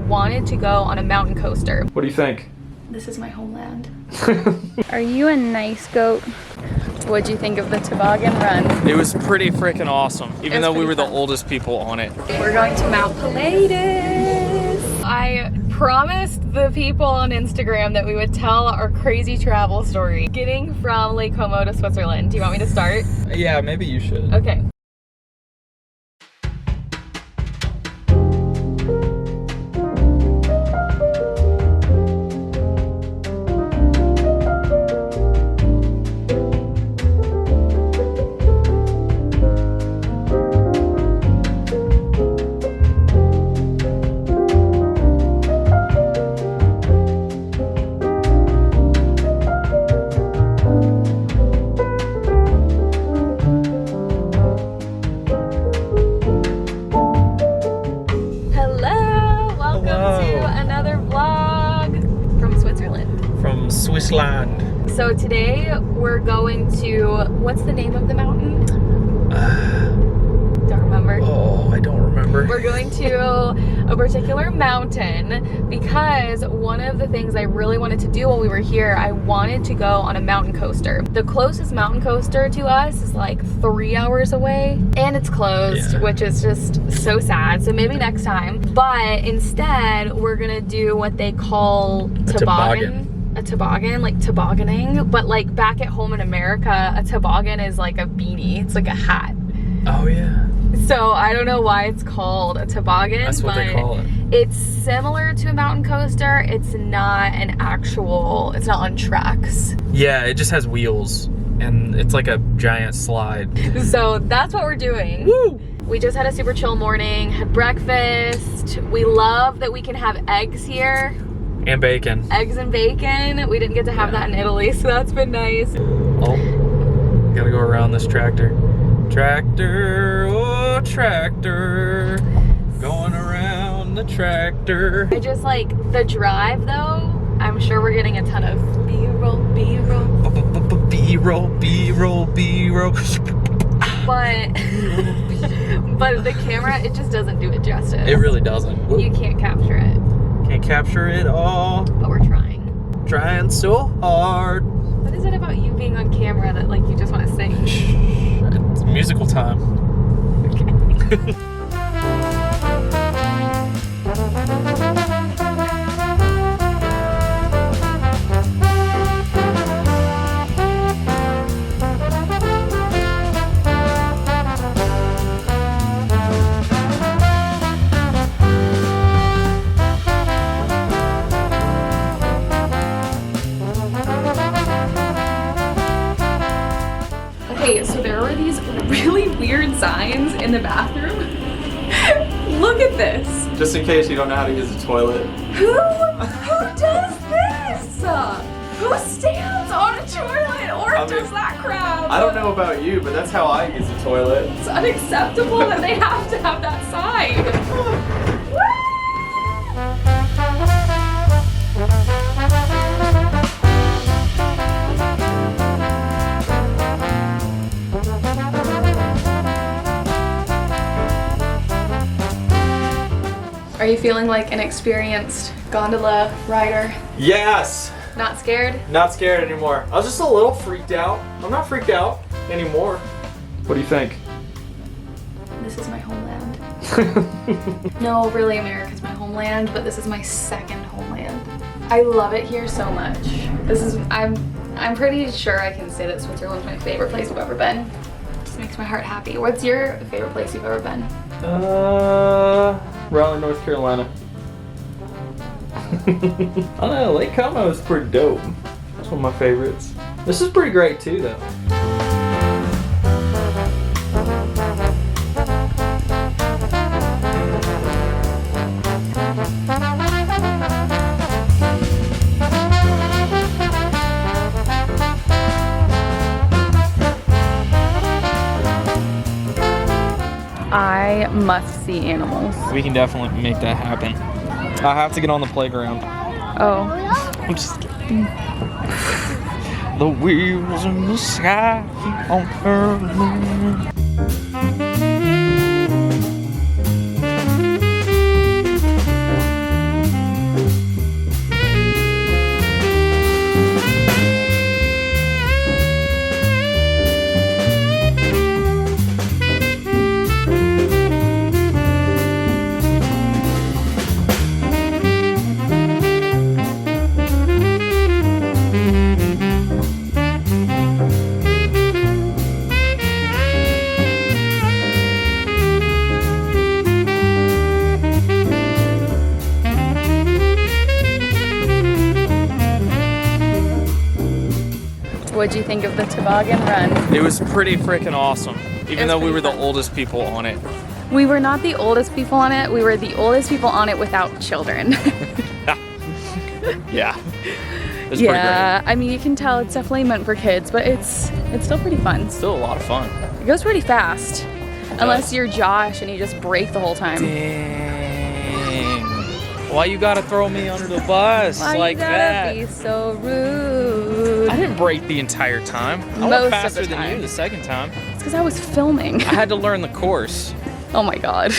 wanted to go on a mountain coaster. What do you think? This is my homeland. Are you a nice goat? What'd you think of the toboggan run? It was pretty freaking awesome, even though we were fun. the oldest people on it. We're going to Mount Pilatus. I promised the people on Instagram that we would tell our crazy travel story. Getting from Lake Como to Switzerland. Do you want me to start? Yeah, maybe you should. Okay. Swissland. So today we're going to, what's the name of the mountain? Don't remember. Oh, I don't remember. We're going to a particular mountain because one of the things I really wanted to do while we were here, I wanted to go on a mountain coaster. The closest mountain coaster to us is like 3 hours away and it's closed, which is just so sad. So maybe next time. But instead, we're gonna do what they call toboggan. A toboggan, like tobogganing, but like back at home in America, a toboggan is like a beanie. It's like a hat. Oh yeah. So I don't know why it's called a toboggan. That's what they call it. It's similar to a mountain coaster. It's not an actual, it's not on tracks. Yeah, it just has wheels and it's like a giant slide. So that's what we're doing. Woo! We just had a super chill morning, had breakfast. We love that we can have eggs here. And bacon. Eggs and bacon. We didn't get to have that in Italy, so that's been nice. Oh, gotta go around this tractor. Tractor, oh tractor. Going around the tractor. I just like the drive though. I'm sure we're getting a ton of B-roll, B-roll. B-roll, B-roll, B-roll. But the camera, it just doesn't do it justice. It really doesn't. You can't capture it. Can't capture it all. But we're trying. Trying so hard. What is it about you being on camera that like you just want to sing? It's musical time. Okay. Okay, so there were these really weird signs in the bathroom. Look at this. Just in case you don't know how to use a toilet. Who does this? Who stands on a toilet or does that crap? I don't know about you, but that's how I use a toilet. It's unacceptable that they have to have that sign. Are you feeling like an experienced gondola rider? Yes! Not scared? Not scared anymore. I was just a little freaked out. I'm not freaked out anymore. What do you think? This is my homeland. No, really, America's my homeland, but this is my second homeland. I love it here so much. I'm pretty sure I can say that Switzerland's my favorite place I've ever been. It just makes my heart happy. What's your favorite place you've ever been? Raleigh, North Carolina. I don't know, Lake Como is pretty dope. That's one of my favorites. This is pretty great too though. I must see animals. We can definitely make that happen. I have to get on the playground. Oh. I'm just kidding. The wheels in the sky keep on turning. What'd you think of the toboggan run? It was pretty freaking awesome. Even though we were the fun. oldest people on it. We were not the oldest people on it. We were the oldest people on it without children. Yeah. It was Yeah, I mean, you can tell it's definitely meant for kids, but it's still pretty fun. Still a lot of fun. It goes pretty fast. Unless you're Josh and you just brake the whole time. Dang. Why you gotta throw me under the bus like that? Why you gotta be so rude? I didn't brake the entire time. I Most went of faster the than time. you the second time. It's because I was filming. I had to learn the course. Oh my god.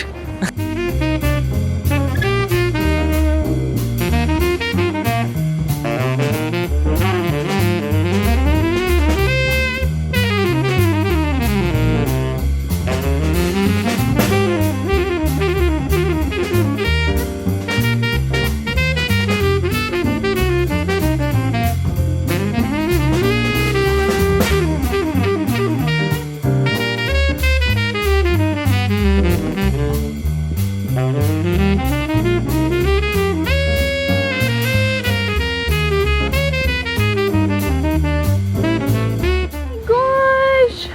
Gosh!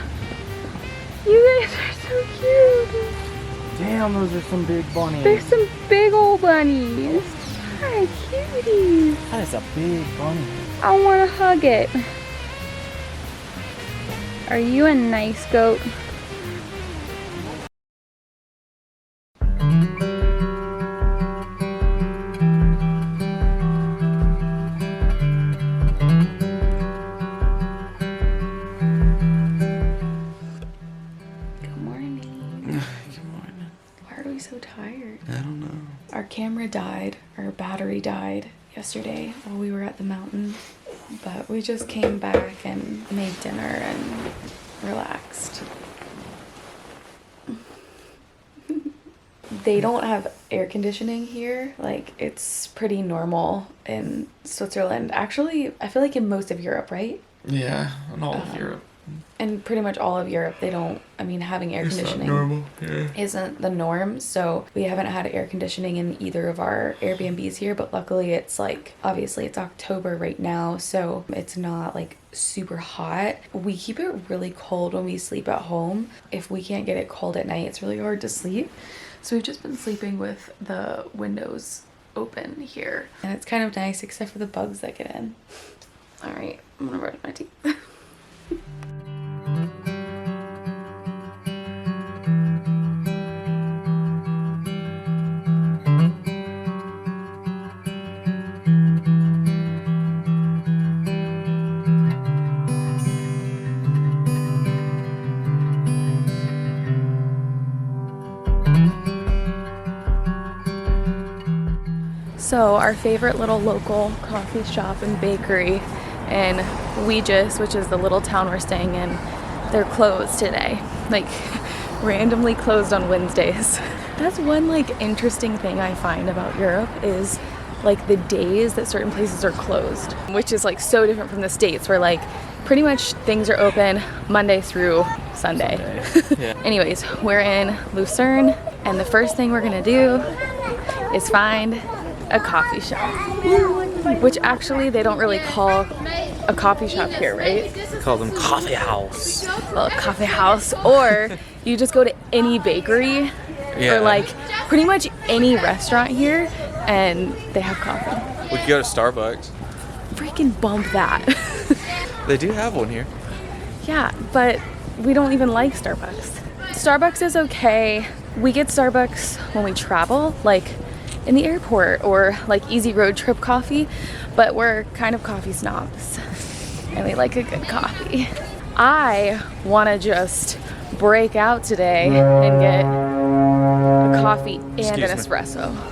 You guys are so cute. Damn, those are some big bunnies. There's some big old bunnies. Hi, cuties. That is a big bunny. I want to hug it. Are you a nice goat? Good morning. Good morning. Why are we so tired? I don't know. Our camera died, our battery died yesterday while we were at the mountain, but we just came back and made dinner and relaxed. They don't have air conditioning here. Like, it's pretty normal in Switzerland. Actually, I feel like in most of Europe, right? Yeah, in all of Europe. And pretty much all of Europe, they don't, I mean, having air conditioning normal. Yeah. isn't the norm. So we haven't had air conditioning in either of our Airbnbs here, but luckily it's like, obviously it's October right now, so it's not like super hot. We keep it really cold when we sleep at home. If we can't get it cold at night, it's really hard to sleep. So we've just been sleeping with the windows open here. And it's kind of nice except for the bugs that get in. All right, I'm gonna brush my teeth. So our favorite little local coffee shop and bakery in Weegis, which is the little town we're staying in, they're closed today. Like, randomly closed on Wednesdays. That's one like interesting thing I find about Europe is like the days that certain places are closed, which is like so different from the States where like pretty much things are open Monday through Sunday. Yeah. Anyways, we're in Lucerne and the first thing we're gonna do is find a coffee shop, which actually they don't really call a coffee shop here, right? Call them coffee house. Well, a coffee house, or you just go to any bakery Yeah. or like pretty much any restaurant here and they have coffee. We could go to Starbucks. Freaking bump that. They do have one here. Yeah, but we don't even like Starbucks. Starbucks is okay. We get Starbucks when we travel, like in the airport or like easy road trip coffee, but we're kind of coffee snobs and we like a good coffee. I want to just break out today and get a coffee and Excuse an me. espresso.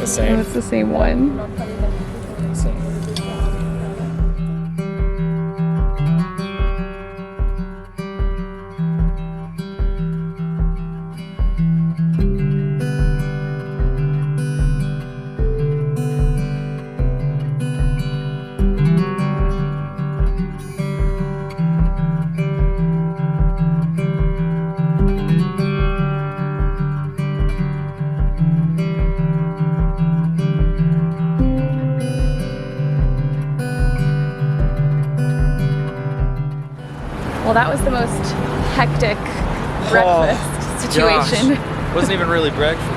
the same. Oh, it's the same one. Same. Well, that was the most hectic breakfast situation. Gosh. Wasn't even really breakfast.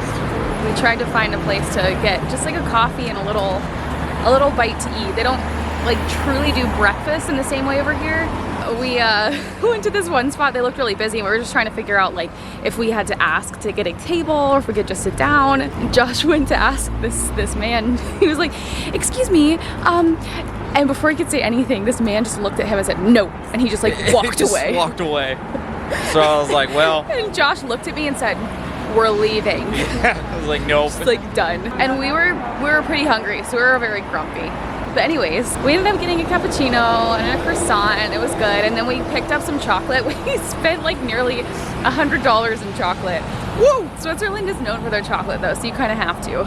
We tried to find a place to get just like a coffee and a little bite to eat. They don't like truly do breakfast in the same way over here. We went to this one spot. They looked really busy, and we were just trying to figure out like if we had to ask to get a table or if we could just sit down. Josh went to ask this man. He was like, "Excuse me, and before he could say anything, this man just looked at him and said, "No," and he just like walked away. Walked away. So I was like, well. And Josh looked at me and said, "We're leaving." Yeah, I was like, nope. Just like done. And we were pretty hungry, so we were very grumpy. But anyways, we ended up getting a cappuccino and a croissant, and it was good. And then we picked up some chocolate. We spent like nearly $100 in chocolate. Woo! Switzerland is known for their chocolate though, so you kind of have to.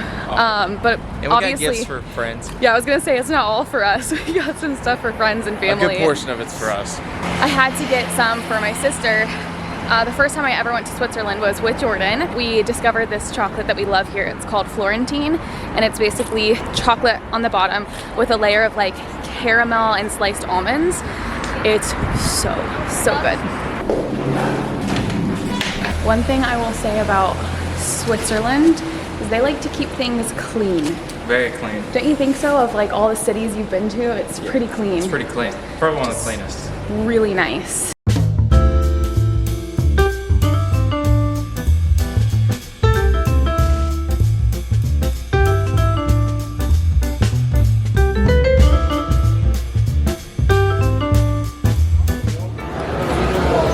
But and we obviously, got gifts for friends. Yeah, I was gonna say it's not all for us. We got some stuff for friends and family. A good portion of it's for us. I had to get some for my sister. The first time I ever went to Switzerland was with Jordan. We discovered this chocolate that we love here. It's called Florentine, and it's basically chocolate on the bottom with a layer of like caramel and sliced almonds. It's so good. One thing I will say about Switzerland is they like to keep things clean. Very clean. Don't you think so? Of like all the cities you've been to, it's pretty clean. It's pretty clean. Probably one of the cleanest. Really nice.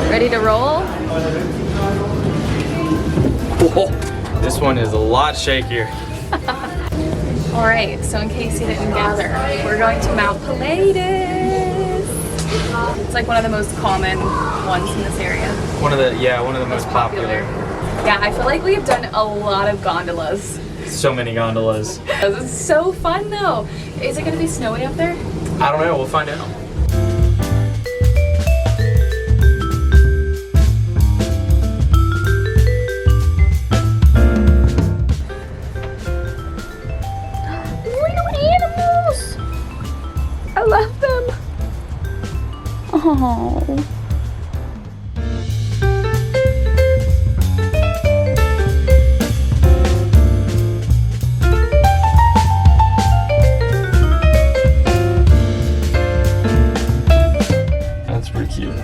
Ready to roll? Whoa. This one is a lot shakier. All right, so in case you didn't gather, we're going to Mount Pilatus. It's like one of the most common ones in this area. One of the most popular. Yeah, I feel like we've done a lot of gondolas. So many gondolas. This is so fun though. Is it gonna be snowy up there? I don't know, we'll find out. I love them. Oh. That's pretty cute.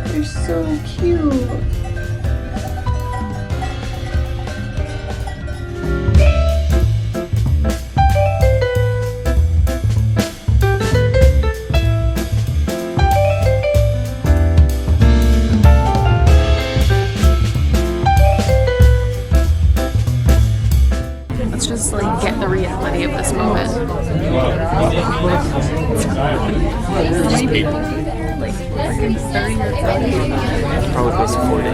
They're so cute. Let's just like get the reality of this moment. These people. Like freaking 30 or 40. Probably close to 40.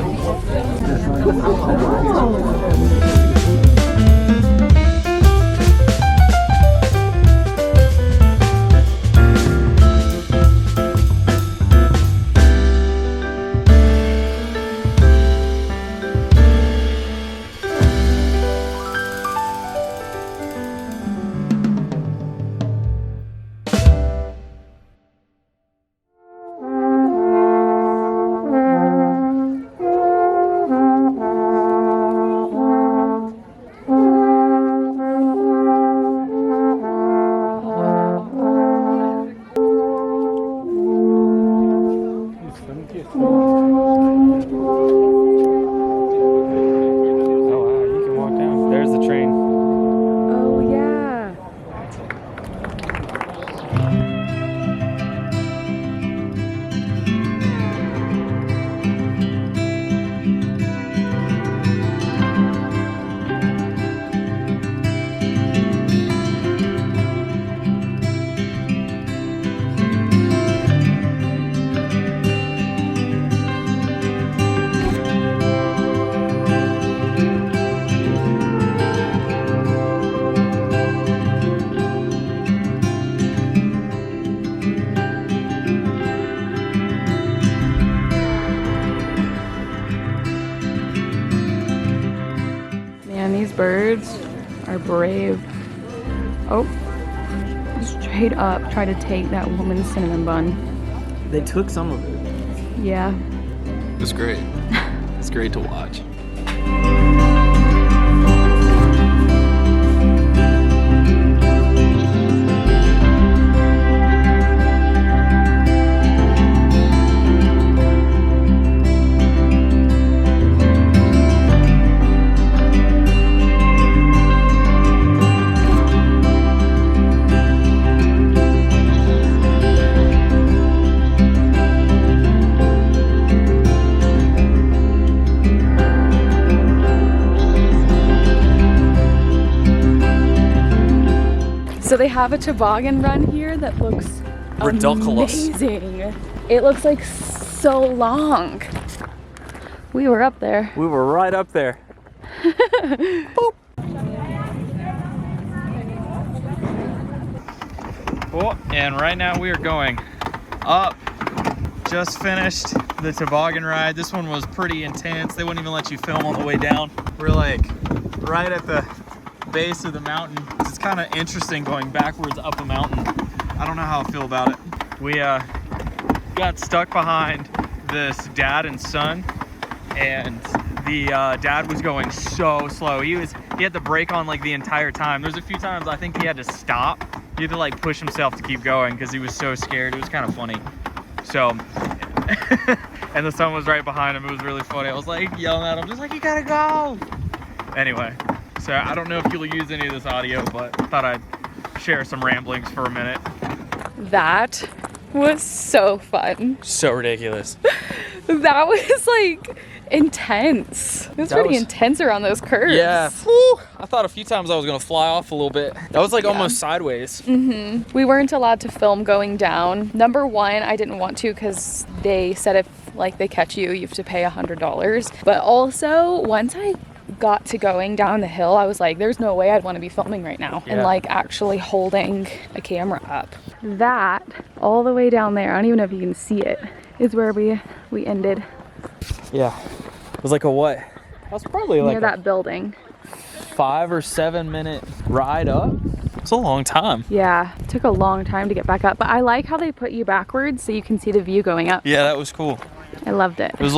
birds are brave. Oh, straight up try to take that woman's cinnamon bun. They took some of it. Yeah. It's great. It's great to watch. So they have a toboggan run here that looks ridiculous. Amazing. It looks like so long. We were up there. We were right up there. Boop. Oh, and right now we are going up. Just finished the toboggan ride. This one was pretty intense. They wouldn't even let you film on the way down. We're like right at the base of the mountain. It's kind of interesting going backwards up a mountain. I don't know how I feel about it. We got stuck behind this dad and son, and the dad was going so slow. He had the brake on like the entire time. There's a few times I think he had to stop. He had to like push himself to keep going because he was so scared. It was kind of funny. So and the son was right behind him. It was really funny. I was like yelling at him, just like, you gotta go. Anyway, so I don't know if you'll use any of this audio, but I thought I'd share some ramblings for a minute. That was so fun. So ridiculous. That was like intense. It was pretty intense around those curves. Yeah. Whew. I thought a few times I was gonna fly off a little bit. That was like almost sideways. Mm-hmm. We weren't allowed to film going down. Number one, I didn't want to because they said if like they catch you, you have to pay $100. But also, once I got to going down the hill, I was like, there's no way I'd want to be filming right now and like actually holding a camera up. That all the way down there, I don't even know if you can see it, is where we ended. Yeah. It was like a what? That was probably like near that building. 5 or 7 minute ride up. It's a long time. Yeah, it took a long time to get back up, but I like how they put you backwards so you can see the view going up. Yeah, that was cool. I loved it. It was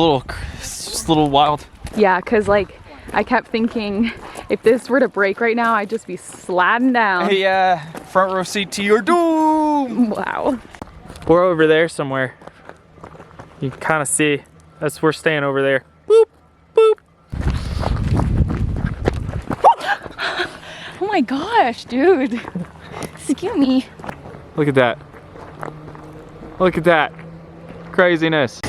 just a little wild. Yeah, because like I kept thinking if this were to break right now, I'd just be sliding down. Yeah, front row seat to your doom. Wow. We're over there somewhere. You can kind of see. We're staying over there. Boop, boop. Oh my gosh, dude. Excuse me. Look at that. Look at that. Craziness.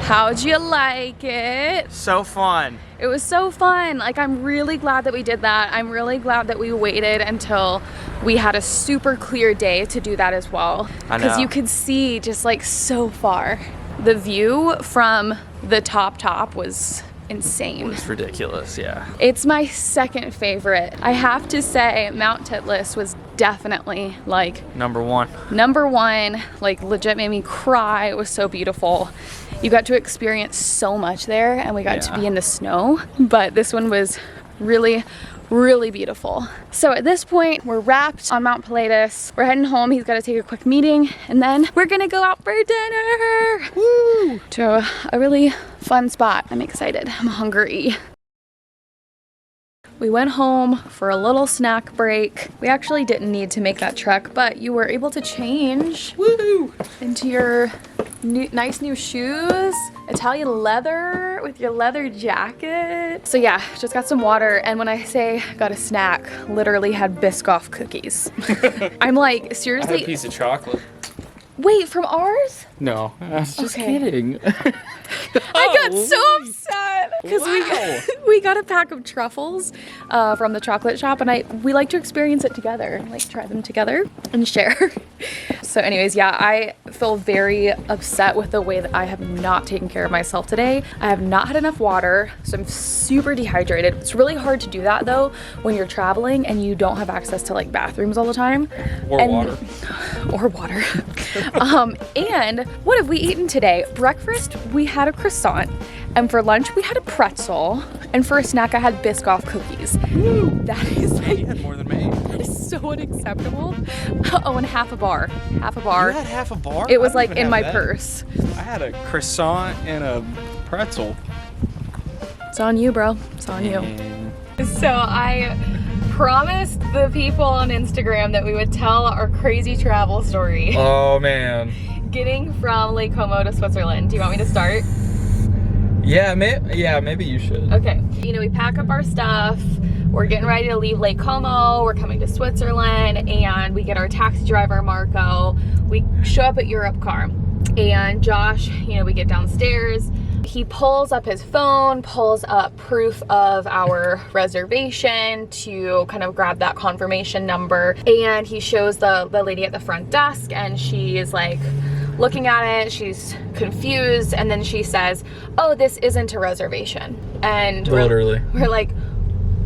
How'd you like it? So fun. It was so fun. Like, I'm really glad that we did that. I'm really glad that we waited until we had a super clear day to do that as well. I know. Because you could see just like so far. The view from the top was insane. It's ridiculous, yeah. It's my second favorite. I have to say Mount Titlis was definitely like number one, like legit made me cry. It was so beautiful. You got to experience so much there, and we got to be in the snow, but this one was really beautiful. So at this point, we're wrapped on Mount Pilatus. We're heading home. He's got to take a quick meeting, and then we're gonna go out for dinner. Woo! To a really fun spot. I'm excited. I'm hungry. We went home for a little snack break. We actually didn't need to make that trek, but you were able to change into your nice new shoes, Italian leather with your leather jacket. So yeah, just got some water, and when I say got a snack, literally had Biscoff cookies. I'm like, seriously? I had a piece of chocolate. Wait, from ours? No, I was just kidding. I got so upset because we got a pack of truffles from the chocolate shop, and we like to experience it together, like try them together and share. So anyways, yeah, I feel very upset with the way that I have not taken care of myself today. I have not had enough water, so I'm super dehydrated. It's really hard to do that though when you're traveling and you don't have access to like bathrooms all the time. Or water. Or water. And what have we eaten today? Breakfast, we had a croissant, And for lunch, we had a pretzel. And for a snack, I had Biscoff cookies. Woo. That is like, You had more than me. that is so unacceptable. Oh, and half a bar. Half a bar. You had half a bar? It was I like didn't in even my have that. purse. I had a croissant and a pretzel. It's on you, bro. It's on you. And So I promised the people on Instagram that we would tell our crazy travel story. oh man. Getting from Lake Como to Switzerland. Do you want me to start? Yeah, maybe you should. Okay. You know, we pack up our stuff. We're getting ready to leave Lake Como. We're coming to Switzerland, and we get our taxi driver, Marco. We show up at Europe Car, and Josh, you know, we get downstairs. He pulls up his phone, pulls up proof of our reservation to kind of grab that confirmation number, and he shows the lady at the front desk, and she is like looking at it, she's confused, and then she says, "Oh, this isn't a reservation." And Literally. we're like,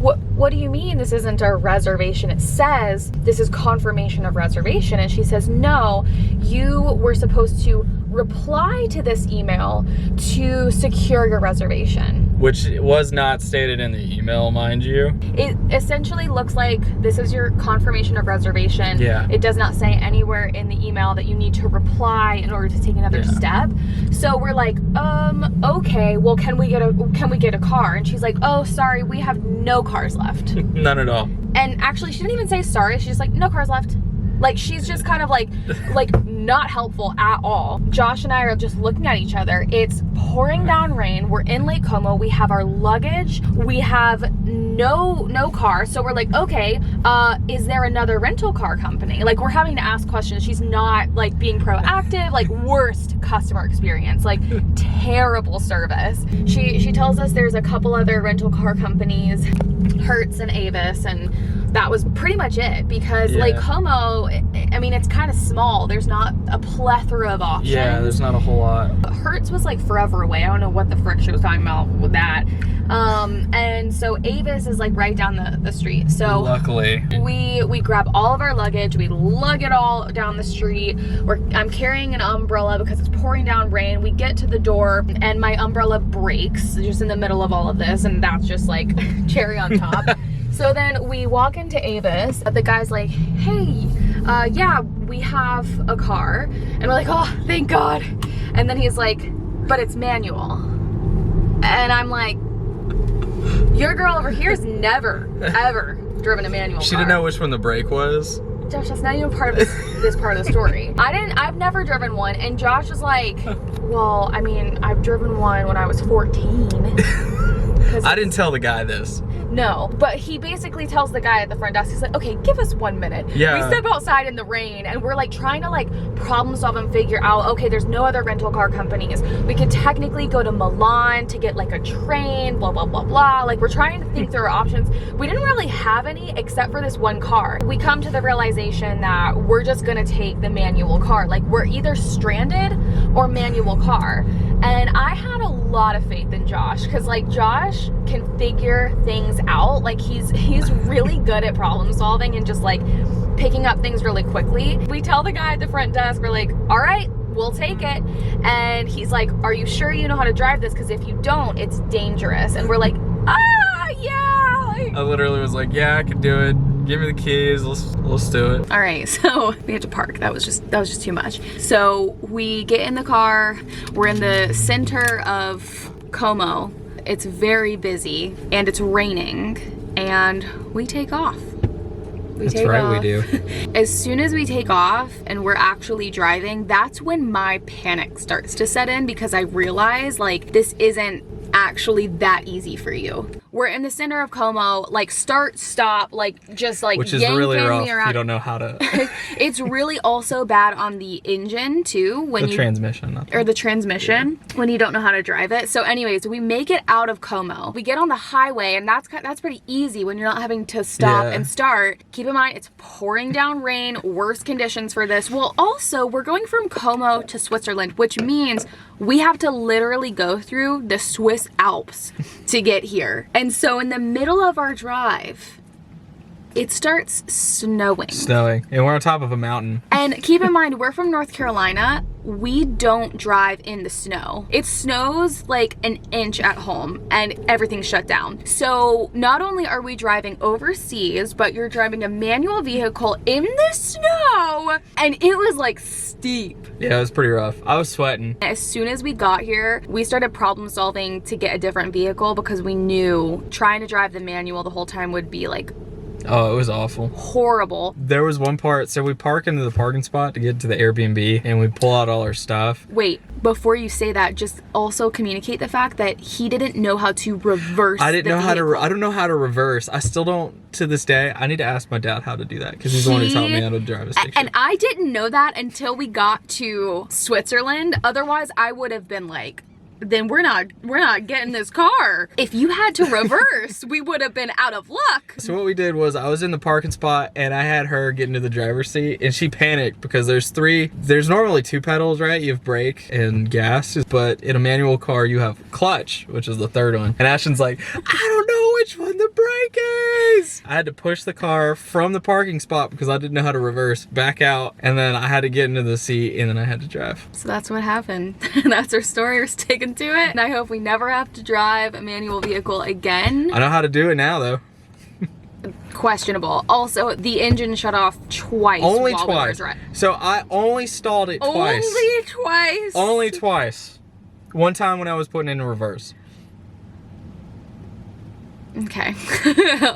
what do you mean this isn't a reservation? It says this is confirmation of reservation. And she says, no, you were supposed to reply to this email to secure your reservation. Which was not stated in the email, mind you. It essentially looks like this is your confirmation of reservation. Yeah. It does not say anywhere in the email that you need to reply in order to take another step. So we're like, okay, well, can we get a car? And she's like, oh, sorry, we have no cars left. None at all. And actually, she didn't even say sorry. She's just like, no cars left. Like, she's just kind of like not helpful at all. Josh and I are just looking at each other. It's pouring down rain. We're in Lake Como. We have our luggage. We have no car. So we're like, okay, is there another rental car company? Like, we're having to ask questions. She's not like being proactive. Like, worst customer experience. Like, terrible service. She tells us there's a couple other rental car companies, Hertz and Avis, and that was pretty much it, because Lake Como, I mean, it's kind of small. There's not a plethora of options. Yeah, there's not a whole lot. Hertz was like forever away. I don't know what the frick she was talking about with that. And so Avis is like right down the street. So luckily, we grab all of our luggage, we lug it all down the street. I'm carrying an umbrella because it's pouring down rain. We get to the door and my umbrella breaks just in the middle of all of this, and that's just like cherry on top. So then we walk into Avis. The guy's like, hey, yeah, we have a car. And we're like, oh, thank God. And then he's like, but it's manual. And I'm like, your girl over here has never, ever driven a manual car. She didn't know which one the brake was. Josh, that's not even part of this part of the story. I've never driven one. And Josh was like, well, I mean, I've driven one when I was 14. I didn't tell the guy this. No, but he basically tells the guy at the front desk, he's like, okay, give us 1 minute. Yeah. We step outside in the rain and we're like trying to like problem solve and figure out, okay, there's no other rental car companies. We could technically go to Milan to get like a train, blah, blah, blah, blah. Like, we're trying to think through our options. We didn't really have any except for this one car. We come to the realization that we're just gonna take the manual car. Like, we're either stranded or manual car. And I had a lot of faith in Josh, because like Josh can figure things out. Like, he's really good at problem solving and just like picking up things really quickly. We tell the guy at the front desk, we're like, all right, we'll take it. And he's like, are you sure you know how to drive this? Because if you don't, it's dangerous. And we're like, yeah. I literally was like, yeah, I can do it. Give me the keys, let's do it. All right, so we had to park. That was just too much. So we get in the car. We're in the center of Como. It's very busy and it's raining, and we take off. We do. As soon as we take off and we're actually driving, that's when my panic starts to set in, because I realize like this isn't actually that easy for you. We're in the center of Como, like start, stop, like just like which is really rough if you don't know how to. It's really also bad on the engine too, when the transmission when you don't know how to drive it. So anyways, we make it out of Como. We get on the highway, and that's pretty easy when you're not having to stop and start. Keep in mind, it's pouring down rain, worst conditions for this. Well, also, we're going from Como to Switzerland, which means we have to literally go through the Swiss Alps to get here. And so in the middle of our drive, it starts snowing. And we're on top of a mountain. And keep in mind, we're from North Carolina. we don't drive in the snow. It snows like an inch at home and everything's shut down. So not only are we driving overseas, but you're driving a manual vehicle in the snow, and it was like steep. Yeah, it was pretty rough. I was sweating. As soon as we got here, we started problem solving to get a different vehicle because we knew trying to drive the manual the whole time would be like, oh, it was awful. Horrible. There was one part, so we park into the parking spot to get to the Airbnb and we pull out all our stuff. Wait, before you say that, just also communicate the fact that he didn't know how to reverse I don't know how to reverse. I still don't to this day. I need to ask my dad how to do that because he's the one who taught me how to drive a stick shift. And I didn't know that until we got to Switzerland. Otherwise, I would have been like, then we're not getting this car. If you had to reverse, we would have been out of luck. So what we did was I was in the parking spot and I had her get into the driver's seat and she panicked because there's normally 2 pedals, right? You have brake and gas, but in a manual car you have clutch, which is the 3rd one. And Ashton's like, I don't know which one the brake is. I had to push the car from the parking spot because I didn't know how to reverse, back out, and then I had to get into the seat and then I had to drive. So that's what happened. That's our story. We're sticking to it, and I hope we never have to drive a manual vehicle again. I know how to do it now though. Questionable. Also, the engine shut off twice. Only twice. So I only stalled it twice. Only twice. Only twice. One time when I was putting in reverse. Okay.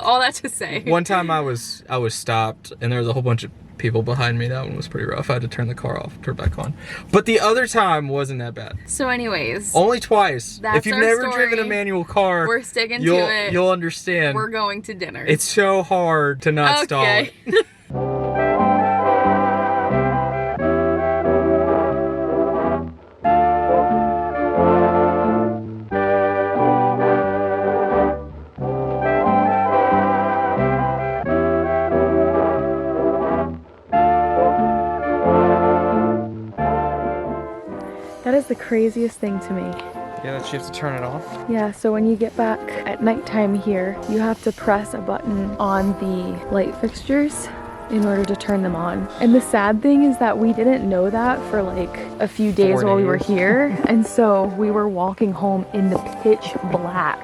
All that to say. One time I was stopped and there was a whole bunch of people behind me. That one was pretty rough. I had to turn the car off, turn it back on. But the other time wasn't that bad. So anyways. Only twice. That's if you've our never story. driven a manual car, we're sticking to it. You'll understand. We're going to dinner. It's so hard to not stall it. That is the craziest thing to me. Yeah, that you have to turn it off. Yeah, so when you get back at nighttime here, you have to press a button on the light fixtures in order to turn them on. And the sad thing is that we didn't know that for like a few days while we were here. And so we were walking home in the pitch black.